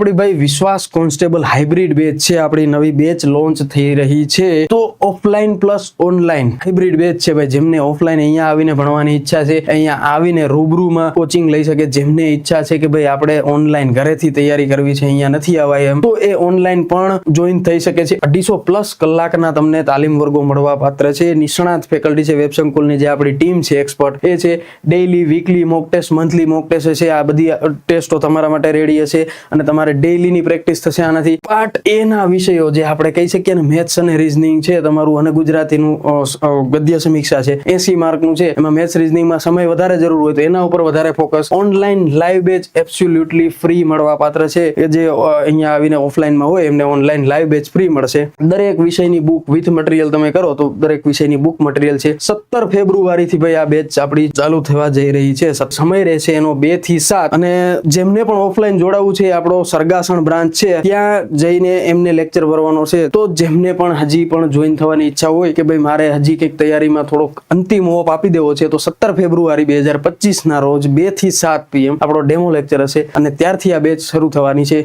આપણી ભાઈ વિશ્વાસ કોન્સ્ટેબલ હાઇબ્રિડ બેચ છે, આપણી નવી બેચ લોન્ચ થઈ રહી છે। તો offline plus online hybrid batch છે ભાઈ। જેમને ઓફલાઈન અહીંયા આવીને ભણવાની ઈચ્છા છે, અહીંયા આવીને રૂબરૂમાં કોચિંગ લઈ શકે। જેમને ઈચ્છા છે કે ભાઈ આપણે ઓનલાઈન ઘરેથી તૈયારી કરવી છે, અહીંયા નથી આવાય એમ, તો એ ઓનલાઈન પણ જોઈન થઈ શકે છે। 250+ કલાકના તમને તાલીમ વર્ગો મળવા પાત્ર છે। નિષ્ણાત ફેકલ્ટી છે વેબ સંકુલની, જે આપણી ટીમ છે એક્સપર્ટ એ છે। Daily, weekly mock test, monthly mock test છે, આ બધી ટેસ્ટો તમારા માટે રેડી હશે અને તમારે ડેઈલી ની પ્રેક્ટિસ થશે આનાથી। પાર્ટ એ ના વિષયો જે આપણે કહી શકીએ ને, મેથ્સ અને રીઝનિંગ છે તમારું, અને ગુજરાતીનું ગદ્ય સમીક્ષા છે 80 માર્કનું છે। એમાં મેથ્સ રીઝનિંગમાં સમય વધારે જરૂર હોય તો એના ઉપર વધારે focus. Online live batch absolutely free મળવા પાત્ર છે, કે જે અહીંયા આવીને ઓફલાઈનમાં હોય એમને ઓનલાઈન લાઈવ બેચ ફ્રી મળશે। દરેક વિષયની બુક વિથ મટીરિયલ તમે કરો તો દરેક વિષયની બુક મટીરિયલ છે। 17 ફેબ્રુઆરીથી ભાઈ આ બેચ આપણી ચાલુ થવા જઈ રહી છે। સમય રહેશે એનો 2 થી 7, અને જેમને પણ ઓફલાઈન જોડાવું છે, આપણો સરગાસણ બ્રાન્ચ છે, ત્યાં જઈને એમને લેક્ચર ભરવાનો છે। તો જેમને પણ હજી પણ જોઈન થવાની ઈચ્છા હોય કે ભાઈ મારે હજી કંઈક તૈયારીમાં થોડોક અંતિમ ઓપ આપી દેવો છે, તો 17 ફેબ્રુઆરી 2025 ના રોજ 2 થી 7 PM આપણો ડેમો લેક્ચર હશે, અને ત્યારથી આ બેચ શરૂ થવાની છે।